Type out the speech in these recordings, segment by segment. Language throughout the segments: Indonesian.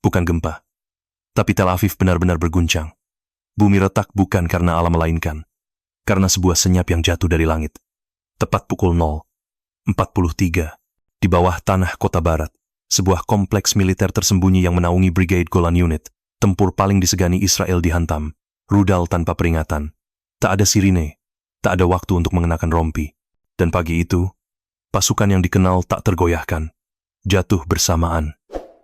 bukan gempa. Tapi Tel Aviv benar-benar berguncang. Bumi retak bukan karena alam melainkan, karena sebuah senyap yang jatuh dari langit. Tepat pukul 0:43, di bawah tanah kota barat, sebuah kompleks militer tersembunyi yang menaungi Brigade Golan Unit, tempur paling disegani Israel dihantam, rudal tanpa peringatan. Tak ada sirine, tak ada waktu untuk mengenakan rompi. Dan pagi itu, pasukan yang dikenal tak tergoyahkan, jatuh bersamaan,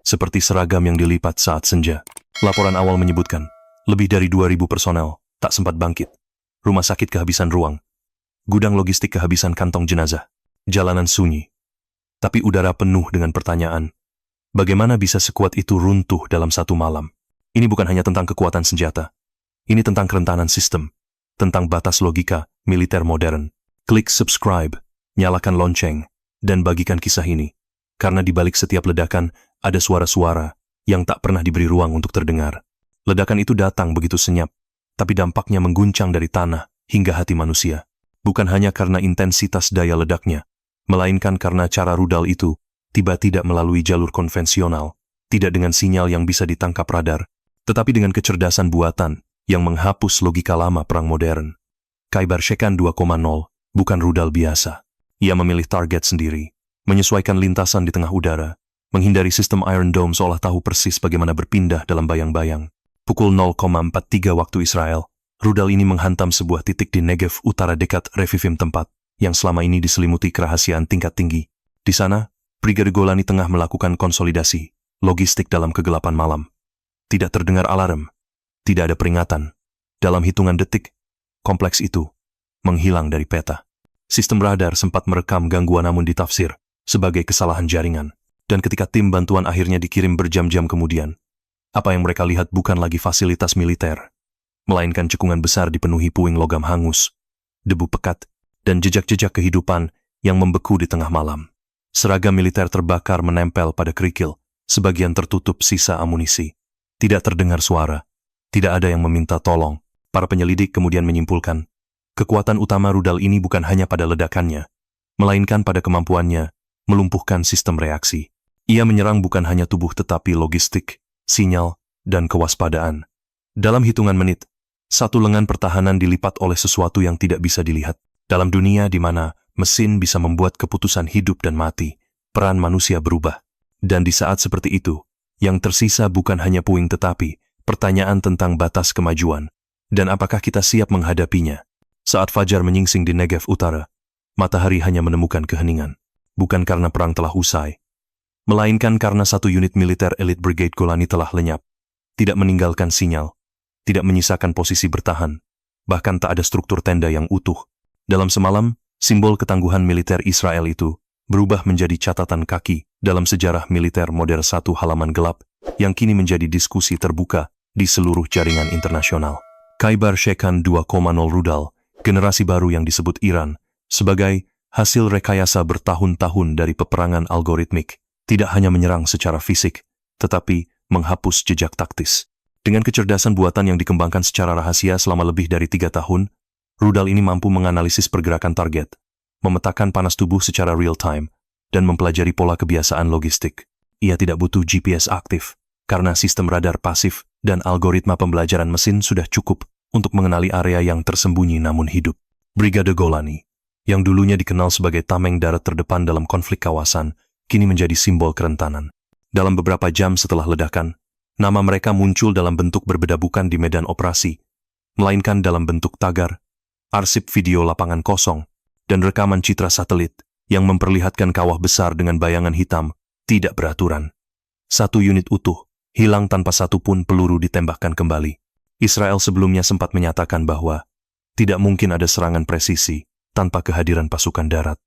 seperti seragam yang dilipat saat senja. Laporan awal menyebutkan, lebih dari 2.000 personel tak sempat bangkit. Rumah sakit kehabisan ruang, gudang logistik kehabisan kantong jenazah, jalanan sunyi. Tapi udara penuh dengan pertanyaan, bagaimana bisa sekuat itu runtuh dalam satu malam? Ini bukan hanya tentang kekuatan senjata, ini tentang kerentanan sistem, tentang batas logika militer modern. Klik subscribe, nyalakan lonceng, dan bagikan kisah ini. Karena di balik setiap ledakan, ada suara-suara yang tak pernah diberi ruang untuk terdengar. Ledakan itu datang begitu senyap, tapi dampaknya mengguncang dari tanah hingga hati manusia. Bukan hanya karena intensitas daya ledaknya, melainkan karena cara rudal itu tiba tidak melalui jalur konvensional, tidak dengan sinyal yang bisa ditangkap radar, tetapi dengan kecerdasan buatan yang menghapus logika lama perang modern. Khaibar Shekan 2.0 bukan rudal biasa. Ia memilih target sendiri, menyesuaikan lintasan di tengah udara, menghindari sistem Iron Dome seolah tahu persis bagaimana berpindah dalam bayang-bayang. Pukul 0:43 waktu Israel, rudal ini menghantam sebuah titik di Negev utara dekat Revivim, tempat yang selama ini diselimuti kerahasiaan tingkat tinggi. Di sana, Brigade Golani tengah melakukan konsolidasi logistik dalam kegelapan malam. Tidak terdengar alarm, tidak ada peringatan. Dalam hitungan detik, kompleks itu menghilang dari peta. Sistem radar sempat merekam gangguan namun ditafsir sebagai kesalahan jaringan. Dan ketika tim bantuan akhirnya dikirim berjam-jam kemudian, apa yang mereka lihat bukan lagi fasilitas militer, melainkan cekungan besar dipenuhi puing logam hangus, debu pekat, dan jejak-jejak kehidupan yang membeku di tengah malam. Seragam militer terbakar menempel pada kerikil, sebagian tertutup sisa amunisi. Tidak terdengar suara, tidak ada yang meminta tolong. Para penyelidik kemudian menyimpulkan, kekuatan utama rudal ini bukan hanya pada ledakannya, melainkan pada kemampuannya melumpuhkan sistem reaksi. Ia menyerang bukan hanya tubuh tetapi logistik, sinyal, dan kewaspadaan. Dalam hitungan menit, satu lengan pertahanan dilipat oleh sesuatu yang tidak bisa dilihat. Dalam dunia di mana mesin bisa membuat keputusan hidup dan mati, peran manusia berubah. Dan di saat seperti itu, yang tersisa bukan hanya puing tetapi pertanyaan tentang batas kemajuan. Dan apakah kita siap menghadapinya? Saat fajar menyingsing di Negev utara, matahari hanya menemukan keheningan. Bukan karena perang telah usai, melainkan karena satu unit militer elit Brigade Golani telah lenyap. Tidak meninggalkan sinyal, tidak menyisakan posisi bertahan, bahkan tak ada struktur tenda yang utuh. Dalam semalam, simbol ketangguhan militer Israel itu berubah menjadi catatan kaki dalam sejarah militer modern, satu halaman gelap yang kini menjadi diskusi terbuka di seluruh jaringan internasional. Khaibar Shekan 2.0 rudal, generasi baru yang disebut Iran, sebagai hasil rekayasa bertahun-tahun dari peperangan algoritmik, tidak hanya menyerang secara fisik, tetapi menghapus jejak taktis. Dengan kecerdasan buatan yang dikembangkan secara rahasia selama lebih dari 3 tahun, rudal ini mampu menganalisis pergerakan target, memetakan panas tubuh secara real-time, dan mempelajari pola kebiasaan logistik. Ia tidak butuh GPS aktif, karena sistem radar pasif dan algoritma pembelajaran mesin sudah cukup untuk mengenali area yang tersembunyi namun hidup. Brigade Golani, yang dulunya dikenal sebagai tameng darat terdepan dalam konflik kawasan, kini menjadi simbol kerentanan. Dalam beberapa jam setelah ledakan, nama mereka muncul dalam bentuk berbeda, bukan di medan operasi, melainkan dalam bentuk tagar, arsip video lapangan kosong, dan rekaman citra satelit yang memperlihatkan kawah besar dengan bayangan hitam tidak beraturan. Satu unit utuh, hilang tanpa satupun peluru ditembakkan kembali. Israel sebelumnya sempat menyatakan bahwa tidak mungkin ada serangan presisi tanpa kehadiran pasukan darat.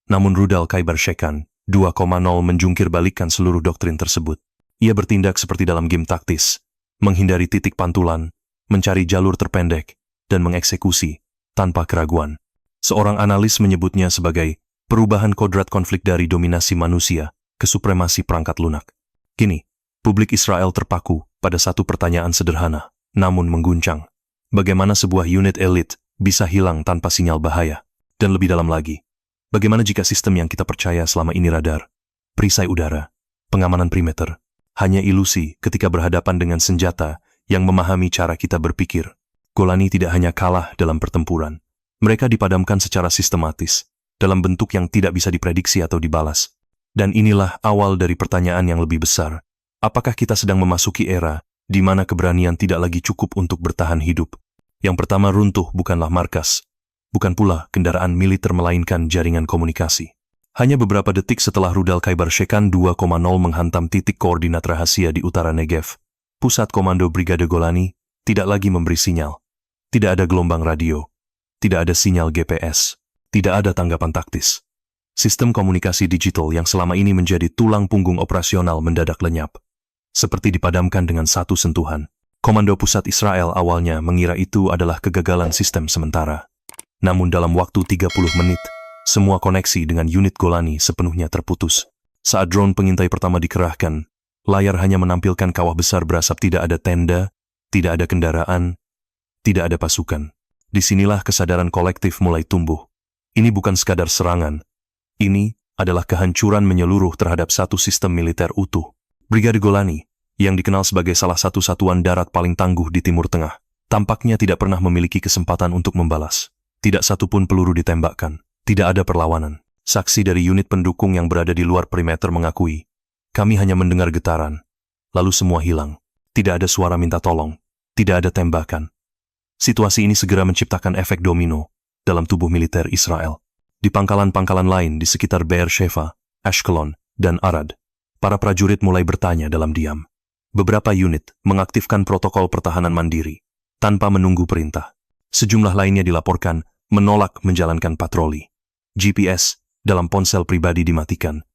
Namun rudal Khaibar Shekan 2.0 menjungkir balikan seluruh doktrin tersebut. Ia bertindak seperti dalam game taktis, menghindari titik pantulan, mencari jalur terpendek, dan mengeksekusi tanpa keraguan. Seorang analis menyebutnya sebagai perubahan kodrat konflik dari dominasi manusia ke supremasi perangkat lunak. Kini, publik Israel terpaku pada satu pertanyaan sederhana, namun mengguncang. Bagaimana sebuah unit elit bisa hilang tanpa sinyal bahaya? Dan lebih dalam lagi, bagaimana jika sistem yang kita percaya selama ini radar, perisai udara, pengamanan perimeter, hanya ilusi ketika berhadapan dengan senjata yang memahami cara kita berpikir. Golani tidak hanya kalah dalam pertempuran. Mereka dipadamkan secara sistematis, dalam bentuk yang tidak bisa diprediksi atau dibalas. Dan inilah awal dari pertanyaan yang lebih besar. Apakah kita sedang memasuki era di mana keberanian tidak lagi cukup untuk bertahan hidup? Yang pertama runtuh bukanlah markas, bukan pula kendaraan militer melainkan jaringan komunikasi. Hanya beberapa detik setelah rudal Khaibar Shekan 2.0 menghantam titik koordinat rahasia di utara Negev, pusat komando Brigade Golani tidak lagi memberi sinyal. Tidak ada gelombang radio, tidak ada sinyal GPS, tidak ada tanggapan taktis. Sistem komunikasi digital yang selama ini menjadi tulang punggung operasional mendadak lenyap. Seperti dipadamkan dengan satu sentuhan. Komando Pusat Israel awalnya mengira itu adalah kegagalan sistem sementara. Namun dalam waktu 30 menit, semua koneksi dengan unit Golani sepenuhnya terputus. Saat drone pengintai pertama dikerahkan, layar hanya menampilkan kawah besar berasap, tidak ada tenda, tidak ada kendaraan, tidak ada pasukan. Disinilah kesadaran kolektif mulai tumbuh. Ini bukan sekadar serangan. Ini adalah kehancuran menyeluruh terhadap satu sistem militer utuh. Brigade Golani, yang dikenal sebagai salah satu satuan darat paling tangguh di Timur Tengah, tampaknya tidak pernah memiliki kesempatan untuk membalas. Tidak satupun peluru ditembakkan. Tidak ada perlawanan. Saksi dari unit pendukung yang berada di luar perimeter mengakui, kami hanya mendengar getaran. Lalu semua hilang. Tidak ada suara minta tolong. Tidak ada tembakan. Situasi ini segera menciptakan efek domino dalam tubuh militer Israel. Di pangkalan-pangkalan lain di sekitar Beersheva, Ashkelon, dan Arad, para prajurit mulai bertanya dalam diam. Beberapa unit mengaktifkan protokol pertahanan mandiri, tanpa menunggu perintah. Sejumlah lainnya dilaporkan menolak menjalankan patroli. GPS dalam ponsel pribadi dimatikan.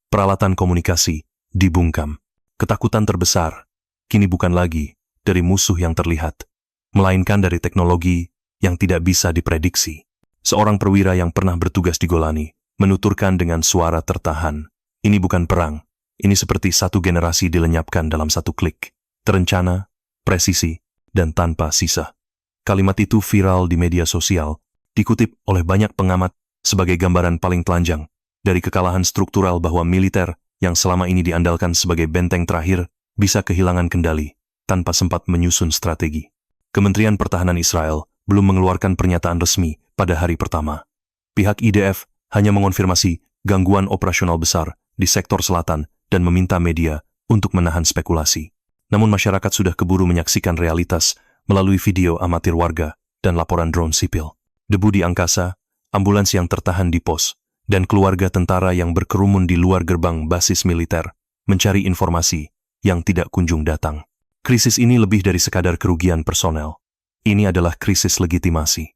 Peralatan komunikasi dibungkam. Ketakutan terbesar kini bukan lagi dari musuh yang terlihat, melainkan dari teknologi yang tidak bisa diprediksi. Seorang perwira yang pernah bertugas di Golani menuturkan dengan suara tertahan, ini bukan perang, ini seperti satu generasi dilenyapkan dalam satu klik. Terencana, presisi, dan tanpa sisa. Kalimat itu viral di media sosial, dikutip oleh banyak pengamat sebagai gambaran paling telanjang dari kekalahan struktural bahwa militer yang selama ini diandalkan sebagai benteng terakhir bisa kehilangan kendali tanpa sempat menyusun strategi. Kementerian Pertahanan Israel belum mengeluarkan pernyataan resmi pada hari pertama. Pihak IDF hanya mengonfirmasi gangguan operasional besar di sektor selatan dan meminta media untuk menahan spekulasi. Namun masyarakat sudah keburu menyaksikan realitas melalui video amatir warga dan laporan drone sipil. Debu di angkasa, ambulans yang tertahan di pos, dan keluarga tentara yang berkerumun di luar gerbang basis militer, mencari informasi yang tidak kunjung datang. Krisis ini lebih dari sekadar kerugian personel. Ini adalah krisis legitimasi.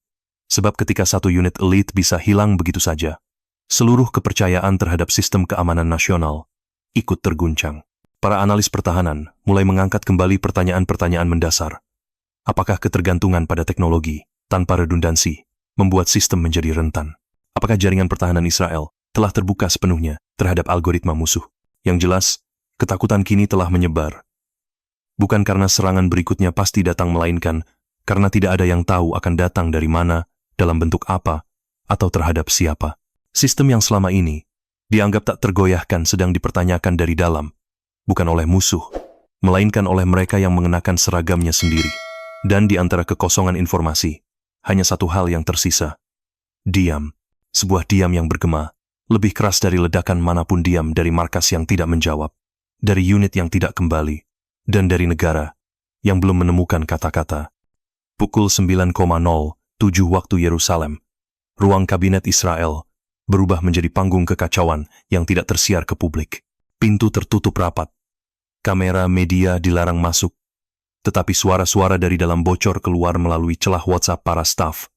Sebab ketika satu unit elit bisa hilang begitu saja, seluruh kepercayaan terhadap sistem keamanan nasional ikut terguncang. Para analis pertahanan mulai mengangkat kembali pertanyaan-pertanyaan mendasar. Apakah ketergantungan pada teknologi tanpa redundansi membuat sistem menjadi rentan? Apakah jaringan pertahanan Israel telah terbuka sepenuhnya terhadap algoritma musuh? Yang jelas, ketakutan kini telah menyebar. Bukan karena serangan berikutnya pasti datang, melainkan karena tidak ada yang tahu akan datang dari mana, dalam bentuk apa, atau terhadap siapa. Sistem yang selama ini dianggap tak tergoyahkan sedang dipertanyakan dari dalam, bukan oleh musuh, melainkan oleh mereka yang mengenakan seragamnya sendiri. Dan di antara kekosongan informasi, hanya satu hal yang tersisa. Diam. Sebuah diam yang bergema, lebih keras dari ledakan manapun. Diam dari markas yang tidak menjawab, dari unit yang tidak kembali, dan dari negara yang belum menemukan kata-kata. Pukul 9.07 waktu Yerusalem, ruang kabinet Israel berubah menjadi panggung kekacauan yang tidak tersiar ke publik. Pintu tertutup rapat. Kamera media dilarang masuk. Tetapi suara-suara dari dalam bocor keluar melalui celah WhatsApp para staf.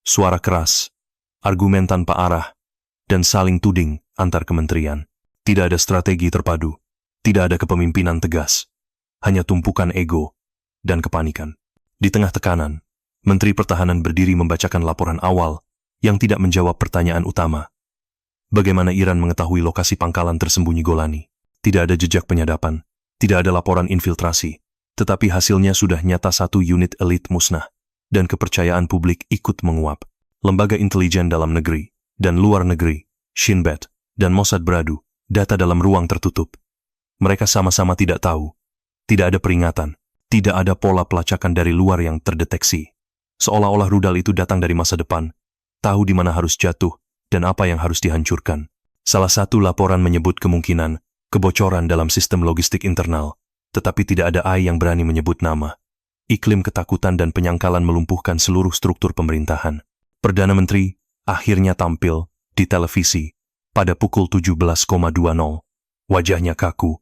Suara keras, argumen tanpa arah, dan saling tuding antar kementerian. Tidak ada strategi terpadu, tidak ada kepemimpinan tegas, hanya tumpukan ego dan kepanikan. Di tengah tekanan, Menteri Pertahanan berdiri membacakan laporan awal yang tidak menjawab pertanyaan utama. Bagaimana Iran mengetahui lokasi pangkalan tersembunyi Golani? Tidak ada jejak penyadapan, tidak ada laporan infiltrasi. Tetapi hasilnya sudah nyata, satu unit elit musnah, dan kepercayaan publik ikut menguap. Lembaga intelijen dalam negeri dan luar negeri, Shin Bet, dan Mossad beradu, data dalam ruang tertutup. Mereka sama-sama tidak tahu. Tidak ada peringatan. Tidak ada pola pelacakan dari luar yang terdeteksi. Seolah-olah rudal itu datang dari masa depan, tahu di mana harus jatuh dan apa yang harus dihancurkan. Salah satu laporan menyebut kemungkinan kebocoran dalam sistem logistik internal, tetapi tidak ada AI yang berani menyebut nama. Iklim ketakutan dan penyangkalan melumpuhkan seluruh struktur pemerintahan. Perdana Menteri akhirnya tampil di televisi pada pukul 17.20. Wajahnya kaku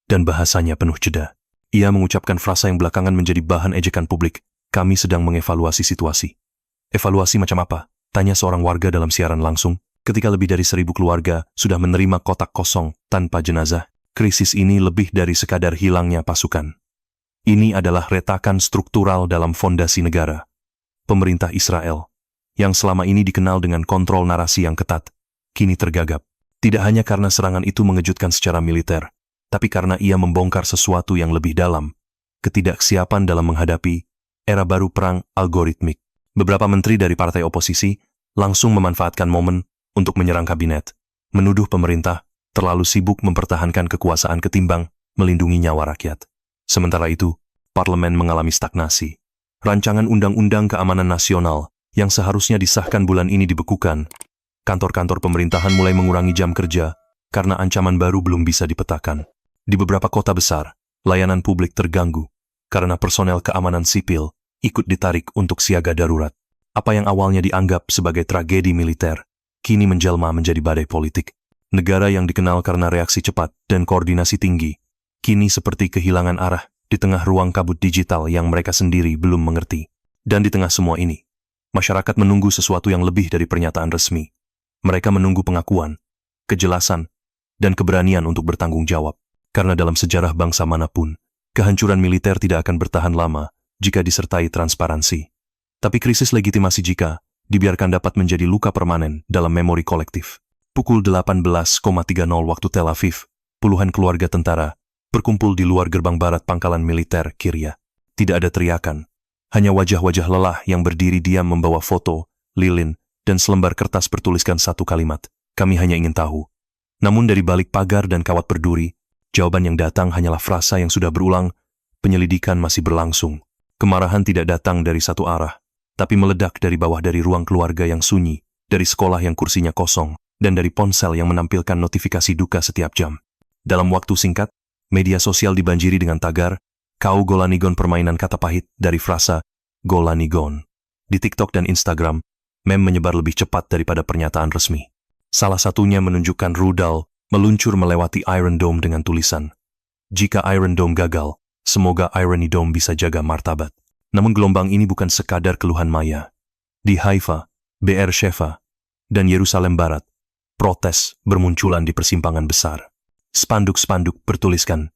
dan bahasanya penuh jeda. Ia mengucapkan frasa yang belakangan menjadi bahan ejekan publik. Kami sedang mengevaluasi situasi. Evaluasi macam apa? Tanya seorang warga dalam siaran langsung. Ketika lebih dari 1.000 keluarga sudah menerima kotak kosong tanpa jenazah, krisis ini lebih dari sekadar hilangnya pasukan. Ini adalah retakan struktural dalam fondasi negara. Pemerintah Israel, yang selama ini dikenal dengan kontrol narasi yang ketat, kini tergagap. Tidak hanya karena serangan itu mengejutkan secara militer, tapi karena ia membongkar sesuatu yang lebih dalam, ketidaksiapan dalam menghadapi era baru perang algoritmik. Beberapa menteri dari partai oposisi langsung memanfaatkan momen untuk menyerang kabinet, menuduh pemerintah terlalu sibuk mempertahankan kekuasaan ketimbang melindungi nyawa rakyat. Sementara itu, parlemen mengalami stagnasi. Rancangan Undang-Undang Keamanan Nasional yang seharusnya disahkan bulan ini dibekukan. Kantor-kantor pemerintahan mulai mengurangi jam kerja karena ancaman baru belum bisa dipetakan. Di beberapa kota besar, layanan publik terganggu karena personel keamanan sipil ikut ditarik untuk siaga darurat. Apa yang awalnya dianggap sebagai tragedi militer, kini menjelma menjadi badai politik. Negara yang dikenal karena reaksi cepat dan koordinasi tinggi, kini seperti kehilangan arah di tengah ruang kabut digital yang mereka sendiri belum mengerti. Dan di tengah semua ini, masyarakat menunggu sesuatu yang lebih dari pernyataan resmi. Mereka menunggu pengakuan, kejelasan, dan keberanian untuk bertanggung jawab. Karena dalam sejarah bangsa manapun, kehancuran militer tidak akan bertahan lama jika disertai transparansi. Tapi krisis legitimasi jika dibiarkan dapat menjadi luka permanen dalam memori kolektif. Pukul 18.30 waktu Tel Aviv, puluhan keluarga tentara berkumpul di luar gerbang barat pangkalan militer Kiryat. Tidak ada teriakan, hanya wajah-wajah lelah yang berdiri diam membawa foto, lilin, dan selembar kertas bertuliskan satu kalimat, "Kami hanya ingin tahu." Namun dari balik pagar dan kawat berduri, jawaban yang datang hanyalah frasa yang sudah berulang, penyelidikan masih berlangsung. Kemarahan tidak datang dari satu arah, tapi meledak dari bawah, dari ruang keluarga yang sunyi, dari sekolah yang kursinya kosong, dan dari ponsel yang menampilkan notifikasi duka setiap jam. Dalam waktu singkat, media sosial dibanjiri dengan tagar, "Kau Golanigon," permainan kata pahit dari frasa Golanigon. Di TikTok dan Instagram, meme menyebar lebih cepat daripada pernyataan resmi. Salah satunya menunjukkan rudal meluncur melewati Iron Dome dengan tulisan, "Jika Iron Dome gagal, semoga Irony Dome bisa jaga martabat." Namun gelombang ini bukan sekadar keluhan maya. Di Haifa, Be'er Sheva, dan Yerusalem Barat, protes bermunculan di persimpangan besar. Spanduk-spanduk bertuliskan,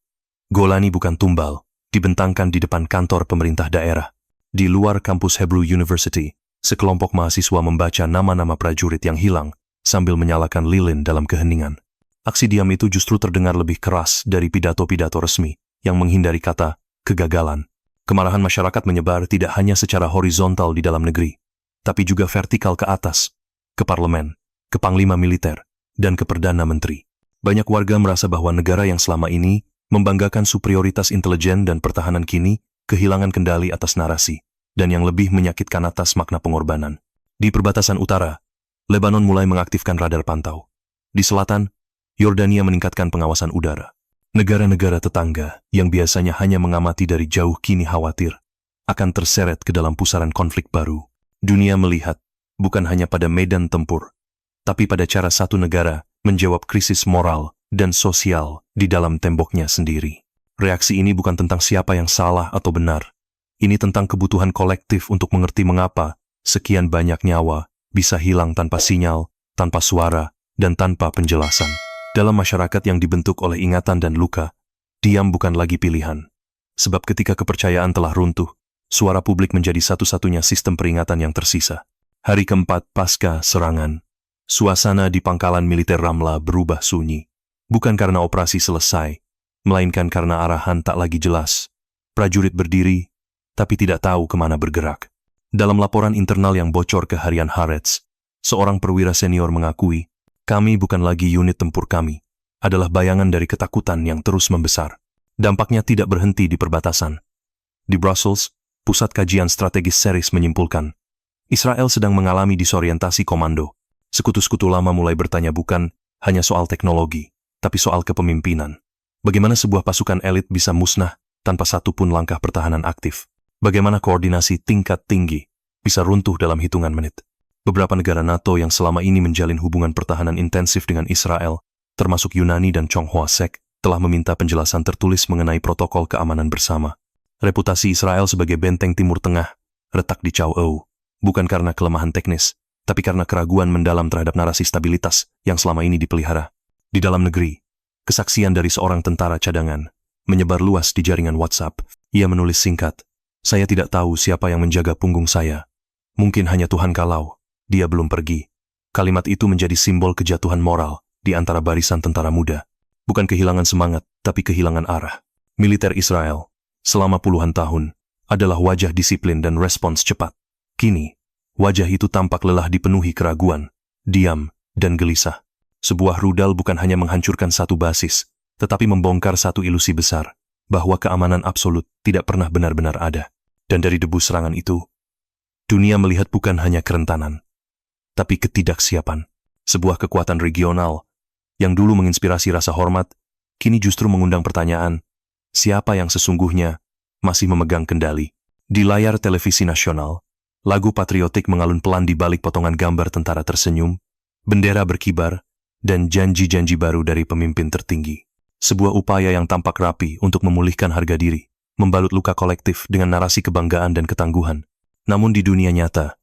"Golani bukan tumbal," dibentangkan di depan kantor pemerintah daerah. Di luar kampus Hebrew University, sekelompok mahasiswa membaca nama-nama prajurit yang hilang sambil menyalakan lilin dalam keheningan. Aksi diam itu justru terdengar lebih keras dari pidato-pidato resmi yang menghindari kata kegagalan. Kemarahan masyarakat menyebar tidak hanya secara horizontal di dalam negeri, tapi juga vertikal ke atas, ke parlemen, ke panglima militer, dan ke perdana menteri. Banyak warga merasa bahwa negara yang selama ini membanggakan superioritas intelijen dan pertahanan kini kehilangan kendali atas narasi, dan yang lebih menyakitkan atas makna pengorbanan. Di perbatasan utara, Lebanon mulai mengaktifkan radar pantau. Di selatan, Yordania meningkatkan pengawasan udara. Negara-negara tetangga yang biasanya hanya mengamati dari jauh kini khawatir akan terseret ke dalam pusaran konflik baru. Dunia melihat bukan hanya pada medan tempur, tapi pada cara satu negara menjawab krisis moral dan sosial di dalam temboknya sendiri. Reaksi ini bukan tentang siapa yang salah atau benar. Ini tentang kebutuhan kolektif untuk mengerti mengapa sekian banyak nyawa bisa hilang tanpa sinyal, tanpa suara, dan tanpa penjelasan. Dalam masyarakat yang dibentuk oleh ingatan dan luka, diam bukan lagi pilihan. Sebab ketika kepercayaan telah runtuh, suara publik menjadi satu-satunya sistem peringatan yang tersisa. Hari keempat pasca serangan, suasana di pangkalan militer Ramla berubah sunyi. Bukan karena operasi selesai, melainkan karena arahan tak lagi jelas. Prajurit berdiri, tapi tidak tahu kemana bergerak. Dalam laporan internal yang bocor ke harian Haaretz, seorang perwira senior mengakui, "Kami bukan lagi unit tempur kami adalah bayangan dari ketakutan yang terus membesar. Dampaknya tidak berhenti di perbatasan. Di Brussels, Pusat Kajian Strategis Seris menyimpulkan, Israel sedang mengalami disorientasi komando. Sekutu-sekutu lama mulai bertanya bukan hanya soal teknologi, tapi soal kepemimpinan. Bagaimana sebuah pasukan elit bisa musnah tanpa satu pun langkah pertahanan aktif? Bagaimana koordinasi tingkat tinggi bisa runtuh dalam hitungan menit? Beberapa negara NATO yang selama ini menjalin hubungan pertahanan intensif dengan Israel, termasuk Yunani dan Chonghua-sek, telah meminta penjelasan tertulis mengenai protokol keamanan bersama. Reputasi Israel sebagai benteng Timur Tengah retak di Chao, bukan karena kelemahan teknis, tapi karena keraguan mendalam terhadap narasi stabilitas yang selama ini dipelihara. Di dalam negeri, kesaksian dari seorang tentara cadangan menyebar luas di jaringan WhatsApp. Ia menulis singkat, "Saya tidak tahu siapa yang menjaga punggung saya. Mungkin hanya Tuhan kalau dia belum pergi." Kalimat itu menjadi simbol kejatuhan moral di antara barisan tentara muda. Bukan kehilangan semangat, tapi kehilangan arah. Militer Israel selama puluhan tahun adalah wajah disiplin dan respons cepat. Kini, wajah itu tampak lelah dipenuhi keraguan, diam, dan gelisah. Sebuah rudal bukan hanya menghancurkan satu basis, tetapi membongkar satu ilusi besar, bahwa keamanan absolut tidak pernah benar-benar ada. Dan dari debu serangan itu, dunia melihat bukan hanya kerentanan, tapi ketidaksiapan. Sebuah kekuatan regional yang dulu menginspirasi rasa hormat, kini justru mengundang pertanyaan, siapa yang sesungguhnya masih memegang kendali? Di layar televisi nasional, lagu patriotik mengalun pelan di balik potongan gambar tentara tersenyum, bendera berkibar, dan janji-janji baru dari pemimpin tertinggi. Sebuah upaya yang tampak rapi untuk memulihkan harga diri, membalut luka kolektif dengan narasi kebanggaan dan ketangguhan. Namun di dunia nyata,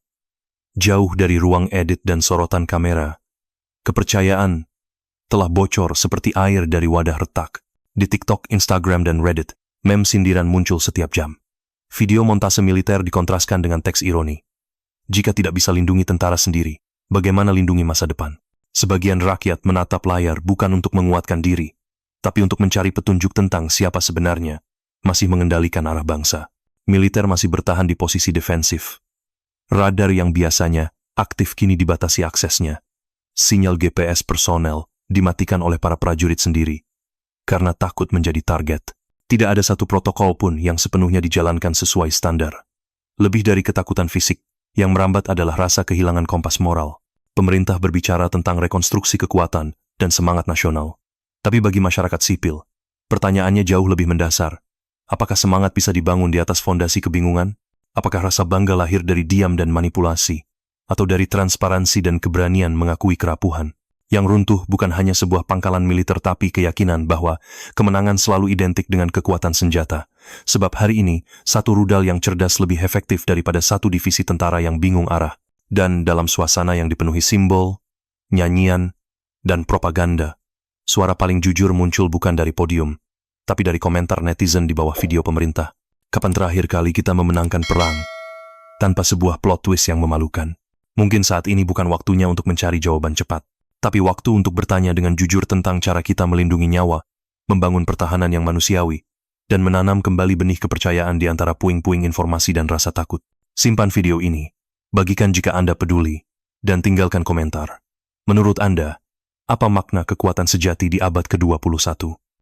jauh dari ruang edit dan sorotan kamera, kepercayaan telah bocor seperti air dari wadah retak. Di TikTok, Instagram, dan Reddit, meme sindiran muncul setiap jam. Video montase militer dikontraskan dengan teks ironi. Jika tidak bisa lindungi tentara sendiri, bagaimana lindungi masa depan? Sebagian rakyat menatap layar bukan untuk menguatkan diri, tapi untuk mencari petunjuk tentang siapa sebenarnya masih mengendalikan arah bangsa. Militer masih bertahan di posisi defensif. Radar yang biasanya aktif kini dibatasi aksesnya. Sinyal GPS personel dimatikan oleh para prajurit sendiri karena takut menjadi target. Tidak ada satu protokol pun yang sepenuhnya dijalankan sesuai standar. Lebih dari ketakutan fisik, yang merambat adalah rasa kehilangan kompas moral. Pemerintah berbicara tentang rekonstruksi kekuatan dan semangat nasional. Tapi bagi masyarakat sipil, pertanyaannya jauh lebih mendasar. Apakah semangat bisa dibangun di atas fondasi kebingungan? Apakah rasa bangga lahir dari diam dan manipulasi? Atau dari transparansi dan keberanian mengakui kerapuhan? Yang runtuh bukan hanya sebuah pangkalan militer tapi keyakinan bahwa kemenangan selalu identik dengan kekuatan senjata. Sebab hari ini, satu rudal yang cerdas lebih efektif daripada satu divisi tentara yang bingung arah. Dan dalam suasana yang dipenuhi simbol, nyanyian, dan propaganda, suara paling jujur muncul bukan dari podium, tapi dari komentar netizen di bawah video pemerintah. Kapan terakhir kali kita memenangkan perang tanpa sebuah plot twist yang memalukan? Mungkin saat ini bukan waktunya untuk mencari jawaban cepat, tapi waktu untuk bertanya dengan jujur tentang cara kita melindungi nyawa, membangun pertahanan yang manusiawi, dan menanam kembali benih kepercayaan di antara puing-puing informasi dan rasa takut. Simpan video ini, bagikan jika Anda peduli, dan tinggalkan komentar. Menurut Anda, apa makna kekuatan sejati di abad ke-21?